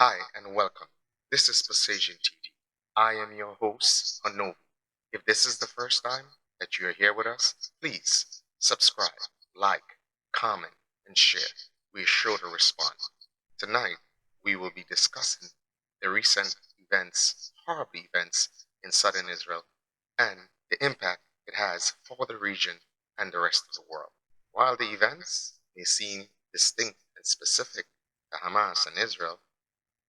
Hi and welcome. This is Persazion TV. I am your host, Anovi. If this is the first time that you are here with us, please subscribe, like, comment, and share. We are sure to respond. Tonight, we will be discussing the recent horrible events in southern Israel, and the impact it has for the region and the rest of the world. While the events may seem distinct and specific to Hamas and Israel,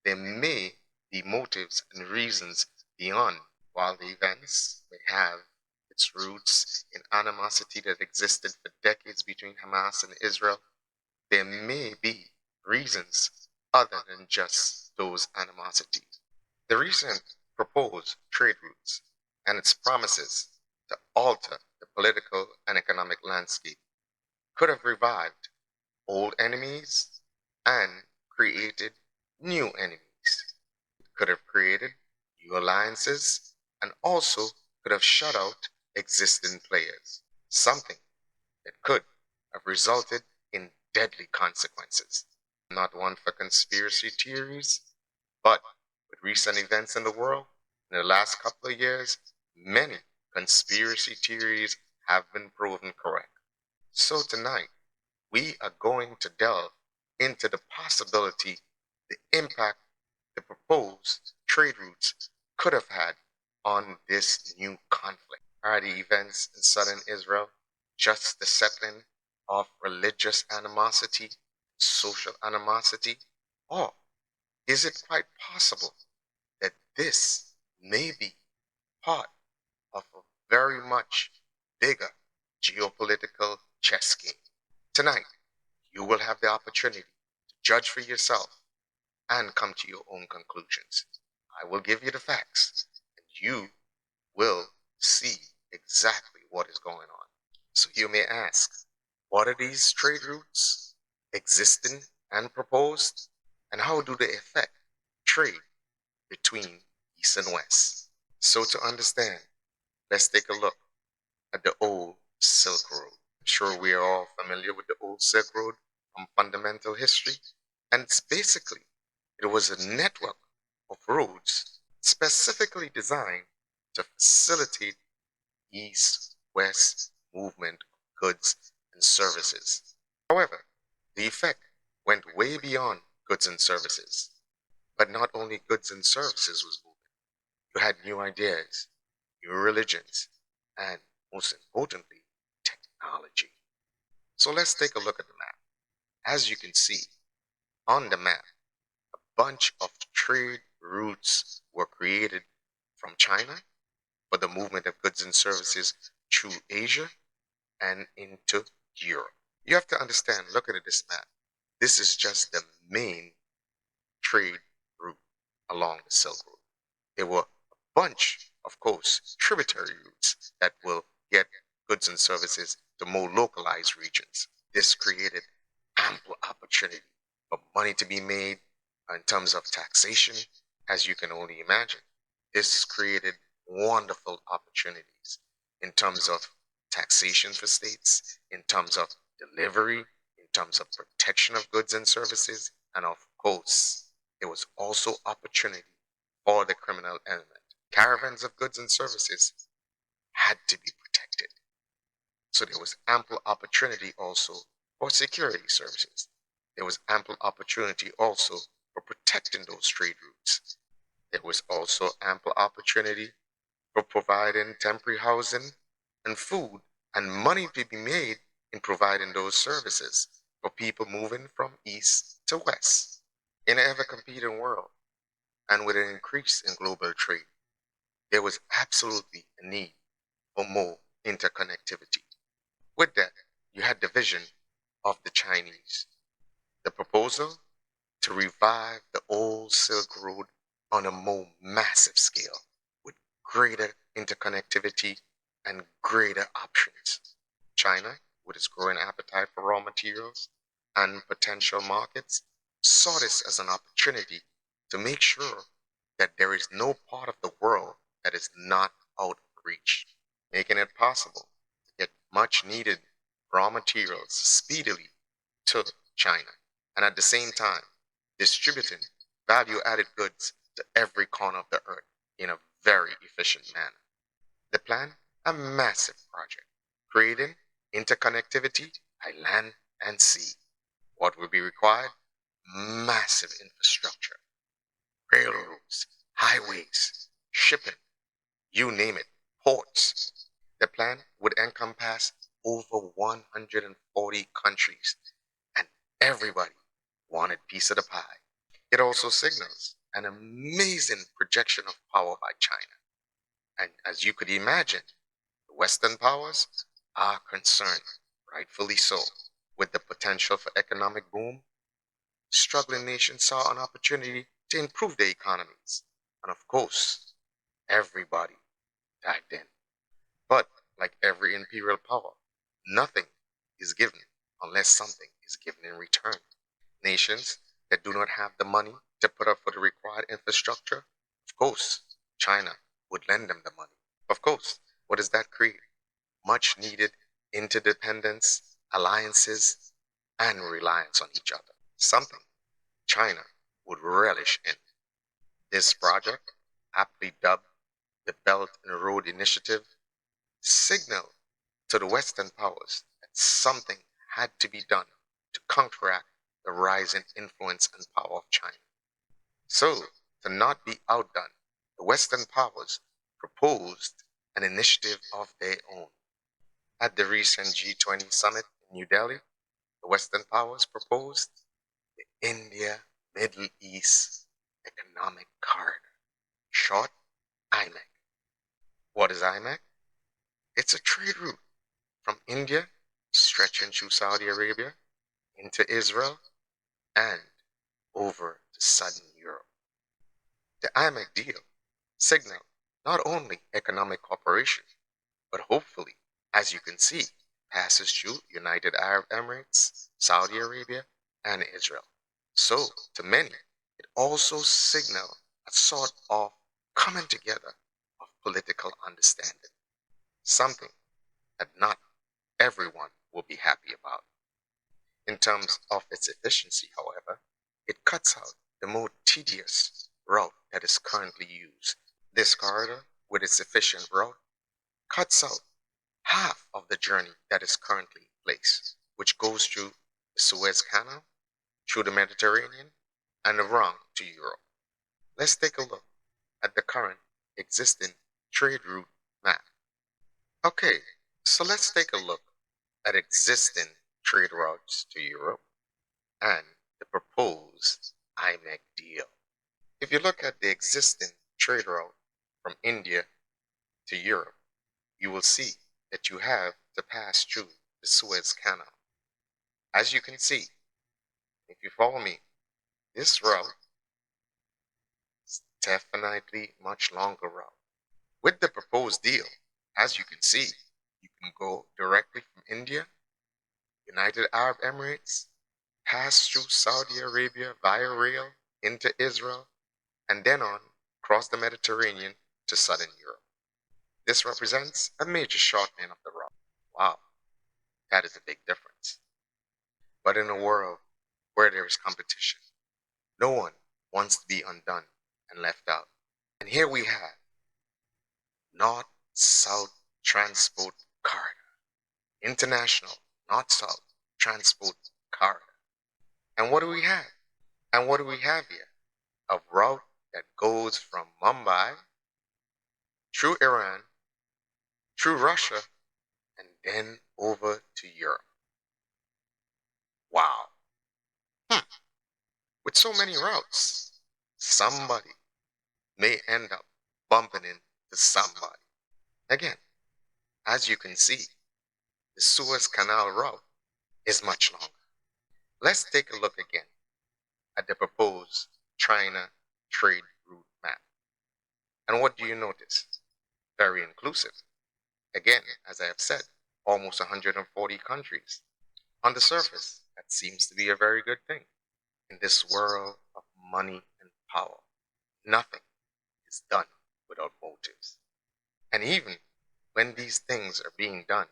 there may be motives and reasons beyond. While the events may have its roots in animosity that existed for decades between Hamas and Israel, there may be reasons other than just those animosities. The recent proposed trade routes and its promises to alter the political and economic landscape could have revived old enemies and created new enemies. It could have created new alliances and also could have shut out existing players, something that could have resulted in deadly consequences. I'm not one for conspiracy theories, but with recent events in the world in the last couple of years, many conspiracy theories have been proven correct. So tonight, we are going to delve into the possibility, the impact the proposed trade routes could have had on this new conflict. Are the events in southern Israel just the settling of religious animosity, social animosity? Or is it quite possible that this may be part of a very much bigger geopolitical chess game? Tonight, you will have the opportunity to judge for yourself and come to your own conclusions. I will give you the facts, and you will see exactly what is going on. So you may ask, what are these trade routes existing and proposed, and how do they affect trade between East and West? So to understand, let's take a look at the old Silk Road. I'm sure we are all familiar with the old Silk Road from fundamental history, and it was a network of roads specifically designed to facilitate east-west movement of goods and services. However, the effect went way beyond goods and services. But not only goods and services was moving. You had new ideas, new religions, and most importantly, technology. So let's take a look at the map. As you can see on the map, a bunch of trade routes were created from China for the movement of goods and services through Asia and into Europe. You have to understand, looking at this map, this is just the main trade route along the Silk Road. There were a bunch, of course, tributary routes that will get goods and services to more localized regions. This created ample opportunity for money to be made in terms of taxation, as you can only imagine. This created wonderful opportunities in terms of taxation for states, in terms of delivery, in terms of protection of goods and services, and of course, there was also opportunity for the criminal element. Caravans of goods and services had to be protected. So there was ample opportunity also for security services. There was ample opportunity also for protecting those trade routes. There was also ample opportunity for providing temporary housing and food and money to be made in providing those services for people moving from east to west. In an ever-competing world and with an increase in global trade, there was absolutely a need for more interconnectivity. With that, you had the vision of the Chinese, the proposal to revive the old Silk Road on a more massive scale with greater interconnectivity and greater options. China, with its growing appetite for raw materials and potential markets, saw this as an opportunity to make sure that there is no part of the world that is not out of reach, making it possible to get much needed raw materials speedily to China, and at the same time distributing value-added goods to every corner of the earth in a very efficient manner. The plan? A massive project, creating interconnectivity by land and sea. What will be required? Massive infrastructure, railroads, highways, shipping, you name it, ports. The plan would encompass over 140 countries, and everybody wanted piece of the pie. It also signals an amazing projection of power by China. And as you could imagine, the Western powers are concerned, rightfully so, with the potential for economic boom. Struggling nations saw an opportunity to improve their economies. And of course, everybody dived in. But like every imperial power, nothing is given unless something is given in return. Nations that do not have the money to put up for the required infrastructure, of course, China would lend them the money. Of course, what does that create? Much needed interdependence, alliances, and reliance on each other. Something China would relish in. This project, aptly dubbed the Belt and Road Initiative, signaled to the Western powers that something had to be done to counteract the rising influence and power of China. So, to not be outdone, the Western powers proposed an initiative of their own. At the recent G20 summit in New Delhi, the Western powers proposed the India Middle East Economic Corridor, short IMEC. What is IMEC? It's a trade route from India stretching through Saudi Arabia into Israel and over to southern Europe. The IMEC deal signaled not only economic cooperation, but hopefully, as you can see, passes through United Arab Emirates, Saudi Arabia, and Israel. So, to many, it also signaled a sort of coming together of political understanding, something that not everyone will be happy about. In terms of its efficiency, however, it cuts out the more tedious route that is currently used. This corridor, with its efficient route, cuts out half of the journey that is currently in place, which goes through the Suez Canal, through the Mediterranean, and around to Europe. Let's take a look at the current existing trade route map. Okay, so let's take a look at existing trade routes to Europe and the proposed IMEC deal. If you look at the existing trade route from India to Europe, you will see that you have to pass through the Suez Canal. As you can see, if you follow me, this route is definitely much longer route. With the proposed deal, as you can see, you can go directly from India, United Arab Emirates, pass through Saudi Arabia via rail into Israel, and then on across the Mediterranean to southern Europe. This represents a major shortening of the route. Wow, that is a big difference. But in a world where there is competition, no one wants to be undone and left out. And here we have North-South Transport Corridor, International North-South Transport Corridor. And what do we have? And what do we have here? A route that goes from Mumbai through Iran, through Russia, and then over to Europe. Wow. With so many routes, somebody may end up bumping into somebody. Again, as you can see, the Suez Canal route is much longer. Let's take a look again at the proposed China trade route map. And what do you notice? Very inclusive. Again, as I have said, almost 140 countries. On the surface, that seems to be a very good thing. In this world of money and power, nothing is done without motives. And even when these things are being done,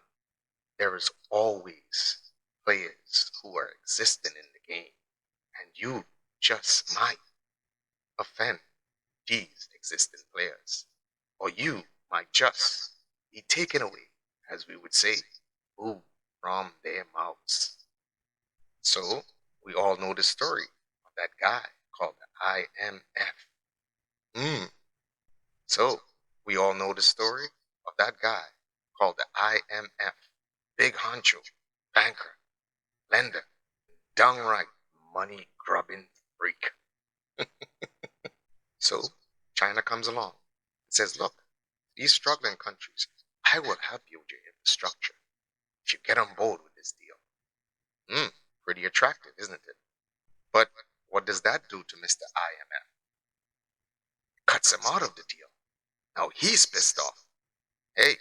there is always players who are existing in the game, and you just might offend these existing players, or you might just be taken away, as we would say, food from their mouths. So, we all know the story of that guy called the IMF. Mm. So, we all know the story of that guy called the IMF. Big honcho, banker, lender, downright money grubbing freak. So, China comes along and says, look, these struggling countries, I will help you with your infrastructure if you get on board with this deal. Pretty attractive, isn't it? But what does that do to Mr. IMF? Cuts him out of the deal. Now he's pissed off. Hey,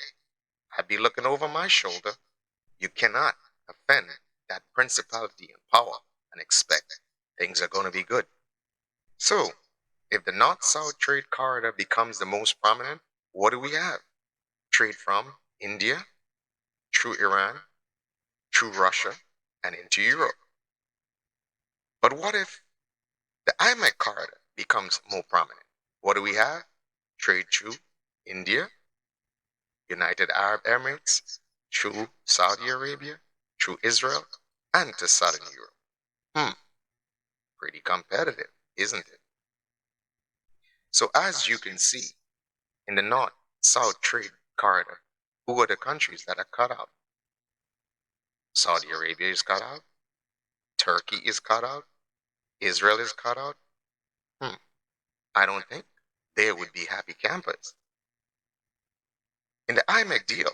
I'd be looking over my shoulder. You cannot offend that principality and power and expect things are going to be good. So, if the North-South trade corridor becomes the most prominent, what do we have? Trade from India, through Iran, through Russia, and into Europe. But what if the IMEC corridor becomes more prominent? What do we have? Trade through India, United Arab Emirates, through Saudi Arabia, through Israel, and to Southern Europe. Pretty competitive, isn't it? So as you can see, in the North-South trade corridor, who are the countries that are cut out? Saudi Arabia is cut out. Turkey is cut out. Israel is cut out. I don't think they would be happy campers. In the IMEC deal,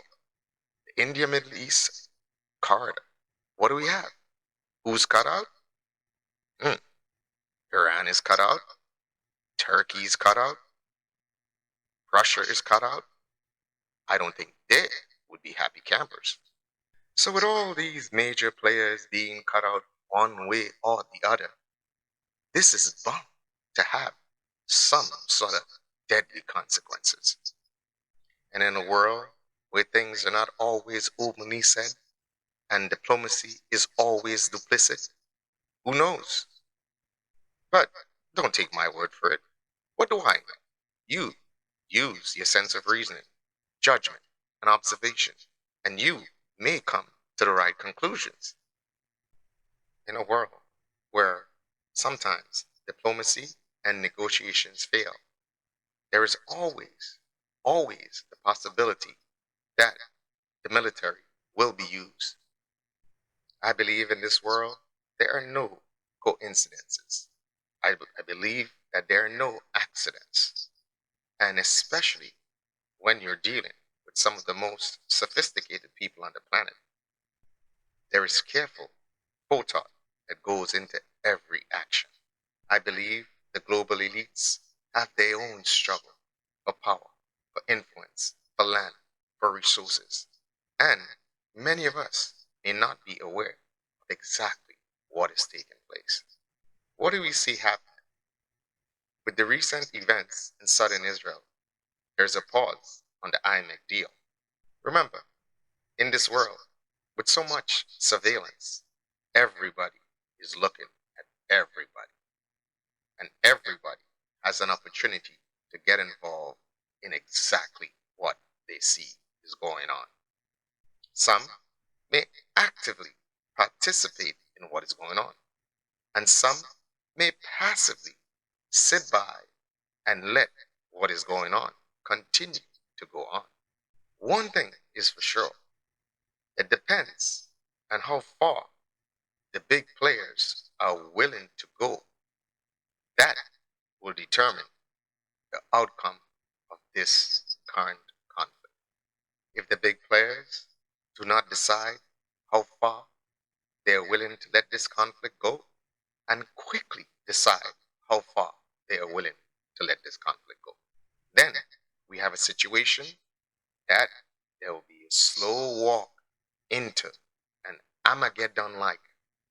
the India-Middle East corridor, what do we have? Who's cut out? Iran is cut out. Turkey is cut out. Russia is cut out. I don't think they would be happy campers. So with all these major players being cut out one way or the other, this is bound to have some sort of deadly consequences. And in a world where things are not always openly said and diplomacy is always duplicit, who knows? But don't take my word for it. What do I know? You use your sense of reasoning, judgment, and observation, and you may come to the right conclusions. In a world where sometimes diplomacy and negotiations fail, there is always the possibility that the military will be used. I believe in this world there are no coincidences. I believe that there are no accidents. And especially when you're dealing with some of the most sophisticated people on the planet, there is careful forethought that goes into every action. I believe the global elites have their own struggle for power, for influence, for land, for resources. And many of us may not be aware of exactly what is taking place. What do we see happening? With the recent events in southern Israel, there's a pause on the IMEC deal. Remember, in this world, with so much surveillance, everybody is looking at everybody. And everybody has an opportunity to get involved in exactly what they see is going on. Some may actively participate in what is going on, and some may passively sit by and let what is going on continue to go on. One thing is for sure, it depends on how far the big players are willing to go. That will determine the outcome of this current conflict. If the big players do not decide how far they are willing to let this conflict go, and quickly decide how far they are willing to let this conflict go, then we have a situation that there will be a slow walk into an Armageddon-like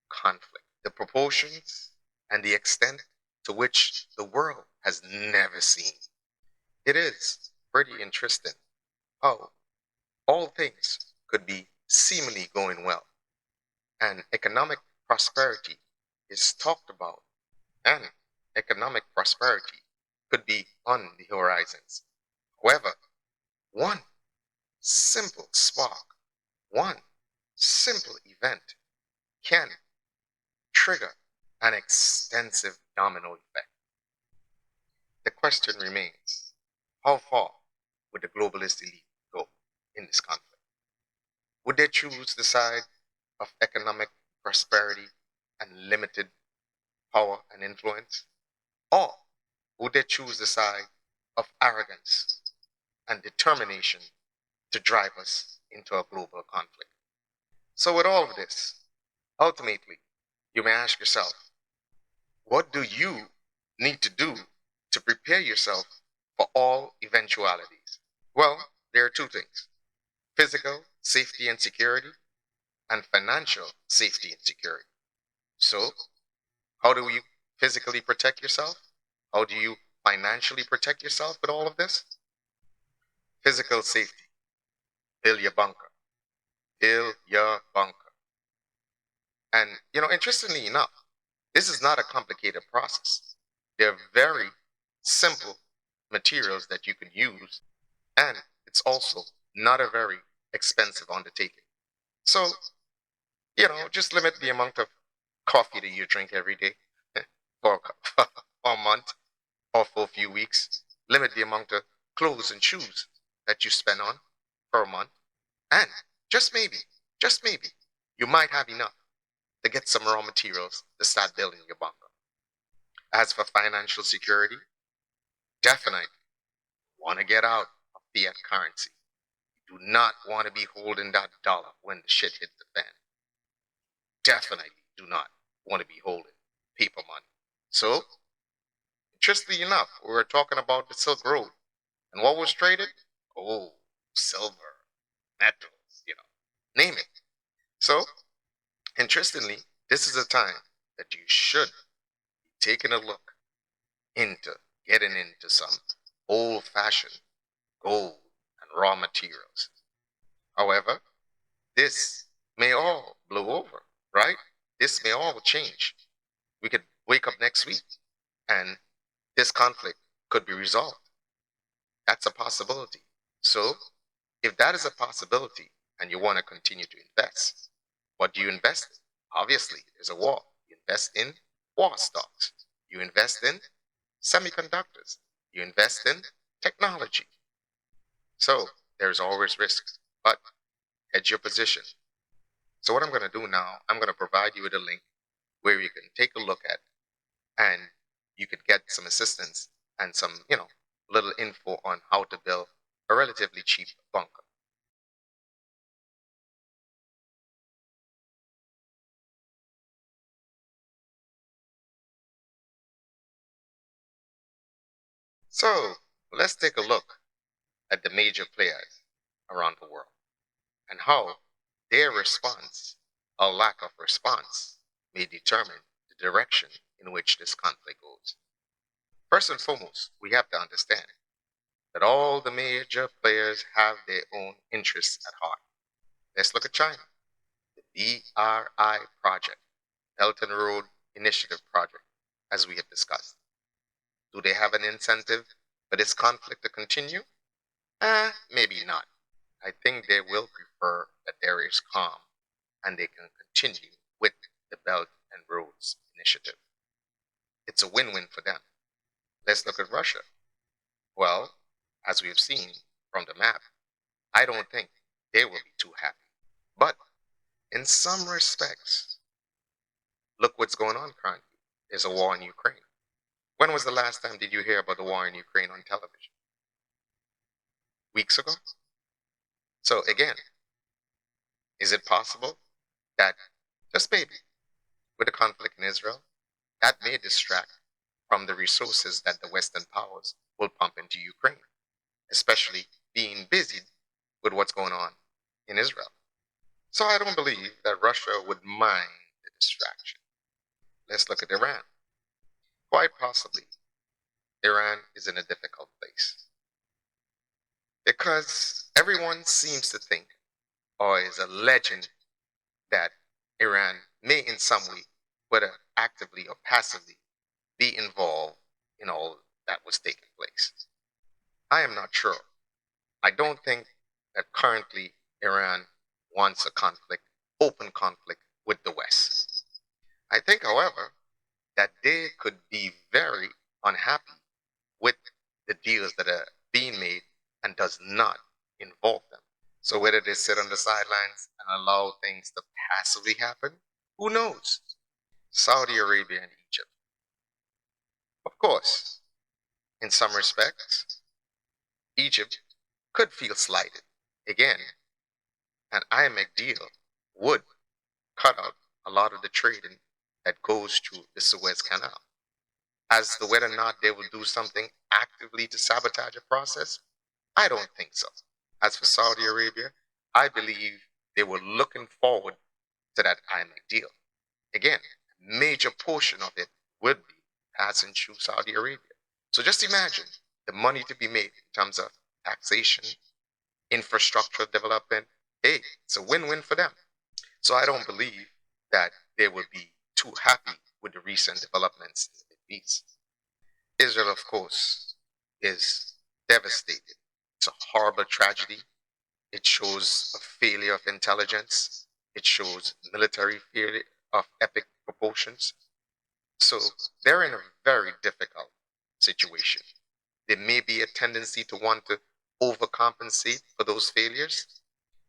conflict. The proportions and the extent to which the world has never seen. It is pretty interesting how all things could be seemingly going well, and economic prosperity is talked about, and economic prosperity could be on the horizons. However, one simple spark, one simple event can trigger an extensive domino effect. The question remains, how far would the globalist elite go in this conflict? Would they choose the side of economic prosperity and limited power and influence? Or would they choose the side of arrogance and determination to drive us into a global conflict? So, with all of this, ultimately, you may ask yourself, what do you need to do to prepare yourself for all eventualities? Well, there are two things: physical safety and security, and financial safety and security. So, how do you physically protect yourself? How do you financially protect yourself with all of this? Physical safety. Build your bunker. Build your bunker. And, interestingly enough, this is not a complicated process. They're very simple materials that you can use, and it's also not a very expensive undertaking. So, just limit the amount of coffee that you drink every day for for a month or for a few weeks. Limit the amount of clothes and shoes that you spend on per month. And just maybe, you might have enough to get some raw materials to start building your bunker. As for financial security, definitely want to get out of fiat currency. Do not want to be holding that dollar when the shit hits the fan. Definitely do not want to be holding paper money. So, interestingly enough, we were talking about the Silk Road. And what was traded? Gold, silver, metals, name it. So, interestingly, this is a time that you should be taking a look into getting into some old-fashioned gold and raw materials. However, this may all blow over, right? This may all change. We could wake up next week and this conflict could be resolved. That's a possibility. So, if that is a possibility and you want to continue to invest, what do you invest in? Obviously, there's a war. You invest in war stocks. You invest in semiconductors. You invest in technology. So, there's always risks, but hedge your position. So, what I'm going to do now, I'm going to provide you with a link where you can take a look at and you could get some assistance and some, little info on how to build a relatively cheap bunker. So let's take a look at the major players around the world and how their response or lack of response may determine the direction in which this conflict goes. First and foremost, we have to understand that all the major players have their own interests at heart. Let's look at China. The BRI project, Belt and Road Initiative project, as we have discussed. Do they have an incentive for this conflict to continue? Maybe not. I think they will prefer that there is calm and they can continue with the Belt and Roads Initiative. It's a win-win for them. Let's look at Russia. Well, as we've seen from the map, I don't think they will be too happy. But in some respects, look what's going on currently. There's a war in Ukraine. When was the last time did you hear about the war in Ukraine on television? Weeks ago? So again, is it possible that just maybe with the conflict in Israel, that may distract from the resources that the Western powers will pump into Ukraine, especially being busy with what's going on in Israel? So I don't believe that Russia would mind the distraction. Let's look at Iran. Quite possibly, Iran is in a difficult place because everyone seems to think, or is a legend, that Iran may in some way, whether actively or passively, be involved in all that was taking place? I am not sure. I don't think that currently Iran wants a conflict, open conflict with the West. I think, however, that they could be very unhappy with the deals that are being made and does not involve them. So whether they sit on the sidelines and allow things to passively happen, who knows? Saudi Arabia and Egypt. Of course, in some respects, Egypt could feel slighted. Again, an IMEC deal would cut out a lot of the trading that goes through the Suez Canal. As to whether or not they will do something actively to sabotage the process, I don't think so. As for Saudi Arabia, I believe they were looking forward to that IMEC deal. Again, a major portion of it would be passing through Saudi Arabia. So just imagine the money to be made in terms of taxation, infrastructure development. Hey, it's a win-win for them. So I don't believe that they would be too happy with the recent developments in the Middle East. Israel, of course, is devastated. It's a horrible tragedy. It shows a failure of intelligence. It shows military failure of epic proportions. So they're in a very difficult situation. There may be a tendency to want to overcompensate for those failures.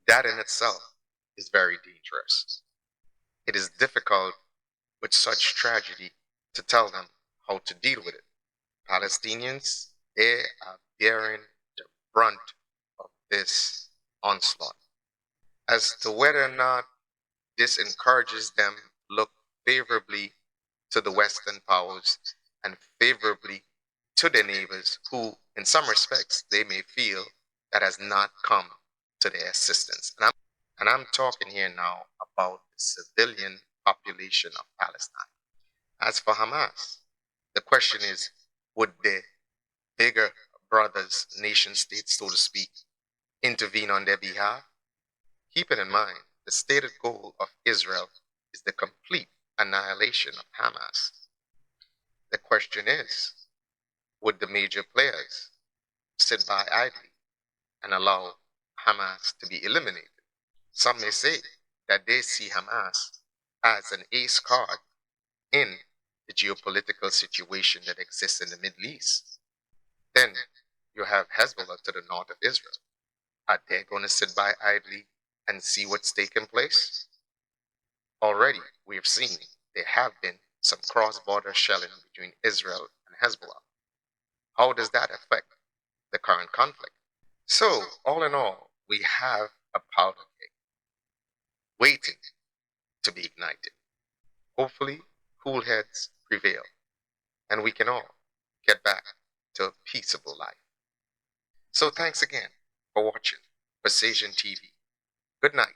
That in itself is very dangerous. It is difficult with such tragedy to tell them how to deal with it. Palestinians, they are bearing the brunt of this onslaught. As to whether or not this encourages them look favorably to the Western powers and favorably to their neighbors who, in some respects, they may feel that has not come to their assistance. And I'm talking here now about the civilian population of Palestine. As for Hamas, the question is, would the bigger brothers, nation states, so to speak, intervene on their behalf? Keeping in mind, the stated goal of Israel is the complete annihilation of Hamas. The question is, would the major players sit by idly and allow Hamas to be eliminated? Some may say that they see Hamas as an ace card in the geopolitical situation that exists in the Middle East. Then you have Hezbollah to the north of Israel. Are they going to sit by idly and see what's taking place? Already, we have seen there have been some cross-border shelling between Israel and Hezbollah. How does that affect the current conflict? So, all in all, we have a powder keg waiting to be ignited. Hopefully, cool heads prevail, and we can all get back to a peaceable life. So thanks again for watching Persazion TV. Good night.